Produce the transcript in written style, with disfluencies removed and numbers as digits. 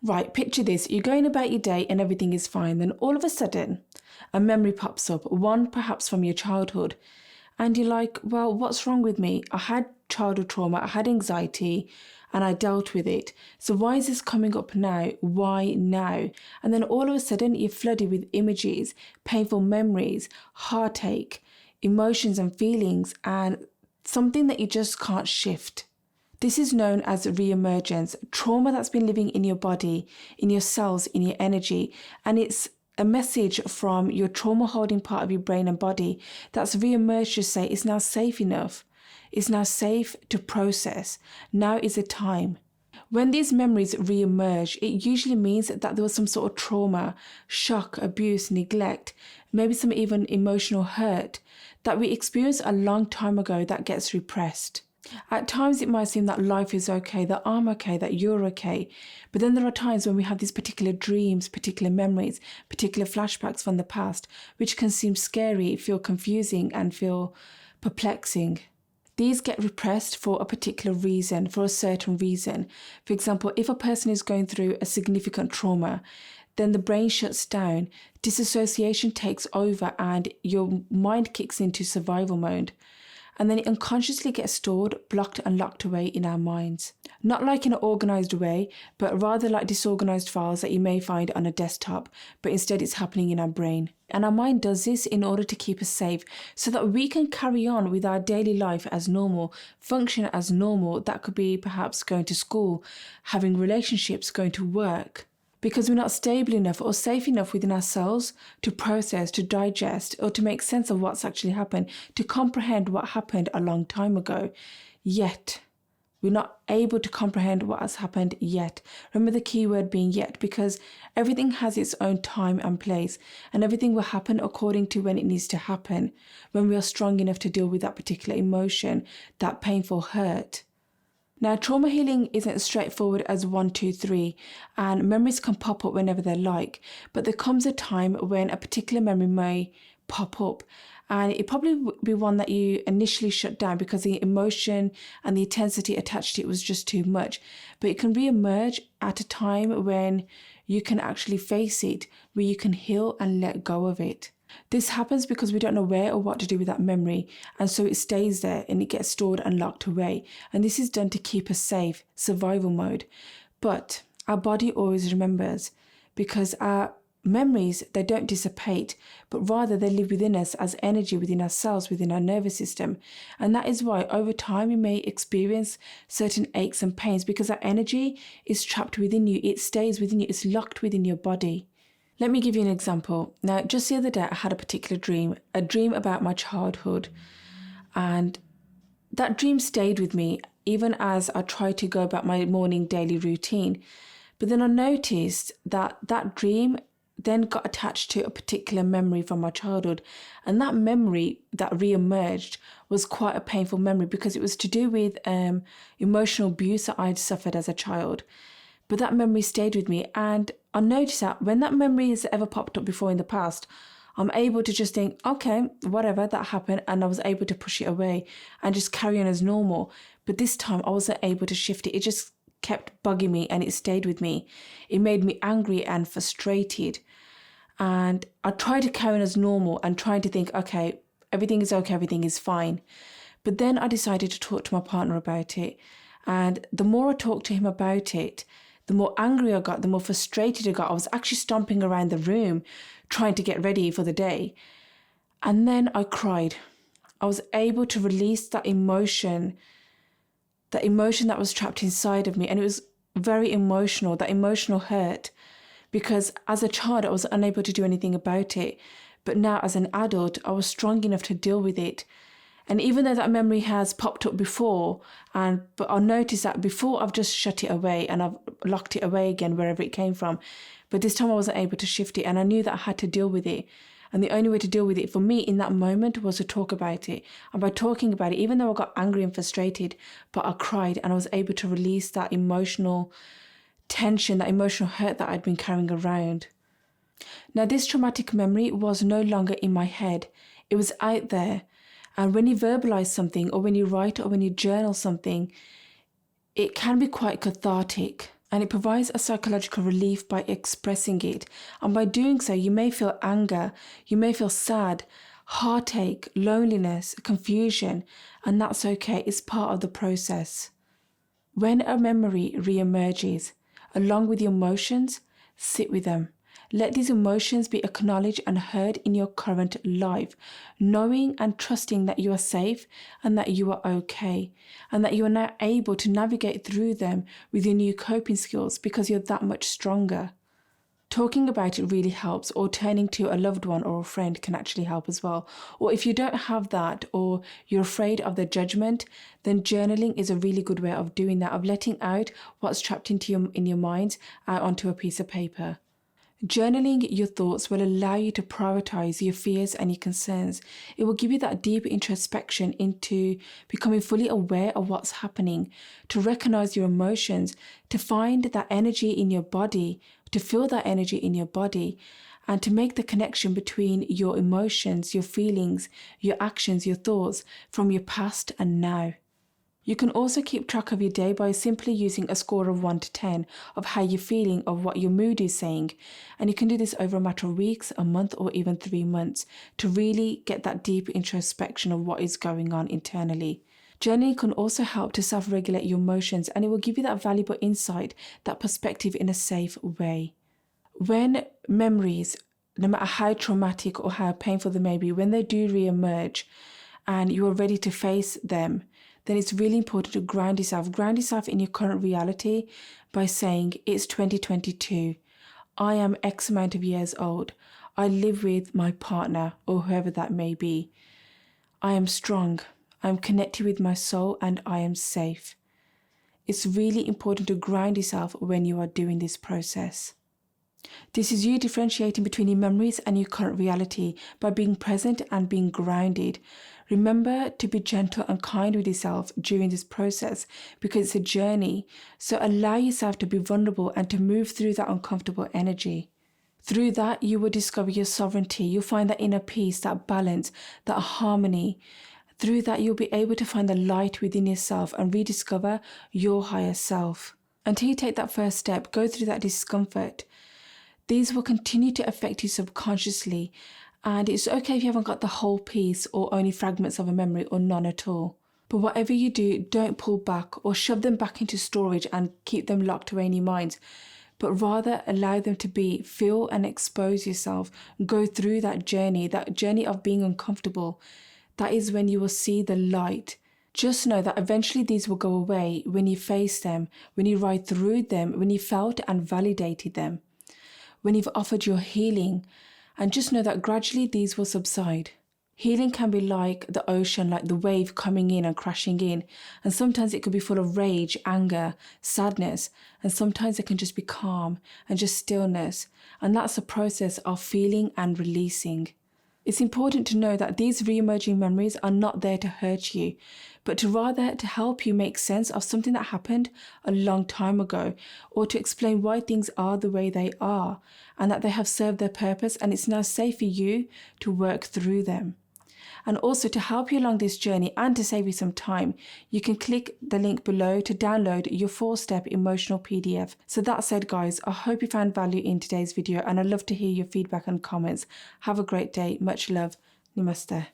Right, picture this. You're going about your day and everything is fine. Then all of a sudden, a memory pops up, one perhaps from your childhood. And you're like, well, what's wrong with me? I had childhood trauma, I had anxiety, and I dealt with it. So why is this coming up now? Why now? And then all of a sudden, you're flooded with images, painful memories, heartache, emotions and feelings, and something that you just can't shift. This is known as reemergence, trauma that's been living in your body, in your cells, in your energy, and it's a message from your trauma holding part of your brain and body that's reemerged to say it's now safe enough. It's now safe to process. Now is the time. When these memories re-emerge, it usually means that there was some sort of trauma, shock, abuse, neglect, maybe some even emotional hurt that we experienced a long time ago that gets repressed. At times it might seem that life is okay, that I'm okay, that you're okay. But then there are times when we have these particular dreams, particular memories, particular flashbacks from the past, which can seem scary, feel confusing, and feel perplexing. These get repressed for a particular reason, for a certain reason. For example, if a person is going through a significant trauma, then the brain shuts down, disassociation takes over, and your mind kicks into survival mode. And then it unconsciously gets stored, blocked and locked away in our minds. Not like in an organised way, but rather like disorganised files that you may find on a desktop, but instead it's happening in our brain. And our mind does this in order to keep us safe, so that we can carry on with our daily life as normal, function as normal. That could be perhaps going to school, having relationships, going to work. Because we're not stable enough or safe enough within ourselves to process, to digest, or to make sense of what's actually happened, to comprehend what happened a long time ago. Yet, we're not able to comprehend what has happened yet. Remember the key word being yet, because everything has its own time and place, and everything will happen according to when it needs to happen, when we are strong enough to deal with that particular emotion, that painful hurt. Now, trauma healing isn't as straightforward as 1, 2, 3, and memories can pop up whenever they like, but there comes a time when a particular memory may pop up, and it probably would be one that you initially shut down because the emotion and the intensity attached to it was just too much, but it can re-emerge at a time when you can actually face it, where you can heal and let go of it. This happens because we don't know where or what to do with that memory, and so it stays there and it gets stored and locked away. And this is done to keep us safe, survival mode. But our body always remembers, because our memories, they don't dissipate, but rather they live within us as energy within our cells, within our nervous system. And that is why over time you may experience certain aches and pains, because that energy is trapped within you. It stays within you. It's locked within your body. Let me give you an example. Now, just the other day, I had a particular dream, a dream about my childhood. And that dream stayed with me, even as I tried to go about my morning daily routine. But then I noticed that that dream then got attached to a particular memory from my childhood. And that memory that re-emerged was quite a painful memory, because it was to do with emotional abuse that I'd suffered as a child. But that memory stayed with me, and I noticed that when that memory has ever popped up before in the past, I'm able to just think, okay, whatever, that happened, and I was able to push it away and just carry on as normal. But this time I wasn't able to shift it. It just kept bugging me and it stayed with me. It made me angry and frustrated. And I tried to carry on as normal and trying to think, okay, everything is okay, everything is fine. But then I decided to talk to my partner about it. And the more I talked to him about it, the more angry I got, the more frustrated I got. I was actually stomping around the room trying to get ready for the day. And then I cried. I was able to release that emotion that was trapped inside of me. And it was very emotional, that emotional hurt, because as a child, I was unable to do anything about it. But now as an adult, I was strong enough to deal with it. And even though that memory has popped up before, but I'll notice that before I've just shut it away and I've locked it away again wherever it came from. But this time I wasn't able to shift it, and I knew that I had to deal with it. And the only way to deal with it for me in that moment was to talk about it. And by talking about it, even though I got angry and frustrated, but I cried and I was able to release that emotional tension, that emotional hurt that I'd been carrying around. Now, this traumatic memory was no longer in my head. It was out there. And when you verbalize something, or when you write, or when you journal something, it can be quite cathartic. And it provides a psychological relief by expressing it. And by doing so, you may feel anger, you may feel sad, heartache, loneliness, confusion, and that's okay. It's part of the process. When a memory reemerges, along with your emotions, sit with them. Let these emotions be acknowledged and heard in your current life, knowing and trusting that you are safe and that you are okay, and that you are now able to navigate through them with your new coping skills because you're that much stronger. Talking about it really helps, or turning to a loved one or a friend can actually help as well. Or if you don't have that, or you're afraid of their judgment, then journaling is a really good way of doing that, of letting out what's trapped in your mind out onto a piece of paper. Journaling your thoughts will allow you to prioritize your fears and your concerns. It will give you that deep introspection into becoming fully aware of what's happening, to recognize your emotions, to find that energy in your body, to feel that energy in your body, and to make the connection between your emotions, your feelings, your actions, your thoughts from your past and now. You can also keep track of your day by simply using a score of 1 to 10 of how you're feeling, of what your mood is saying. And you can do this over a matter of weeks, a month, or even 3 months to really get that deep introspection of what is going on internally. Journaling can also help to self-regulate your emotions, and it will give you that valuable insight, that perspective in a safe way. When memories, no matter how traumatic or how painful they may be, when they do re-emerge and you are ready to face them, then it's really important to ground yourself in your current reality by saying, it's 2022. I am X amount of years old. I live with my partner or whoever that may be. I am strong. I am connected with my soul and I am safe. It's really important to ground yourself when you are doing this process. This is you differentiating between your memories and your current reality by being present and being grounded. Remember to be gentle and kind with yourself during this process because it's a journey. So allow yourself to be vulnerable and to move through that uncomfortable energy. Through that, you will discover your sovereignty. You'll find that inner peace, that balance, that harmony. Through that, you'll be able to find the light within yourself and rediscover your higher self. Until you take that first step, go through that discomfort. These will continue to affect you subconsciously, and it's okay if you haven't got the whole piece or only fragments of a memory or none at all. But whatever you do, don't pull back or shove them back into storage and keep them locked away in your mind, but rather allow them to be, feel and expose yourself, go through that journey of being uncomfortable. That is when you will see the light. Just know that eventually these will go away when you face them, when you ride through them, when you felt and validated them, when you've offered your healing, and just know that gradually these will subside. Healing can be like the ocean, like the wave coming in and crashing in, and sometimes it could be full of rage, anger, sadness, and sometimes it can just be calm and just stillness, and that's a process of feeling and releasing. It's important to know that these re-emerging memories are not there to hurt you, but rather to help you make sense of something that happened a long time ago, or to explain why things are the way they are, and that they have served their purpose and it's now safe for you to work through them. And also to help you along this journey and to save you some time, you can click the link below to download your 4-step emotional PDF. So that said, guys, I hope you found value in today's video and I'd love to hear your feedback and comments. Have a great day. Much love. Namaste.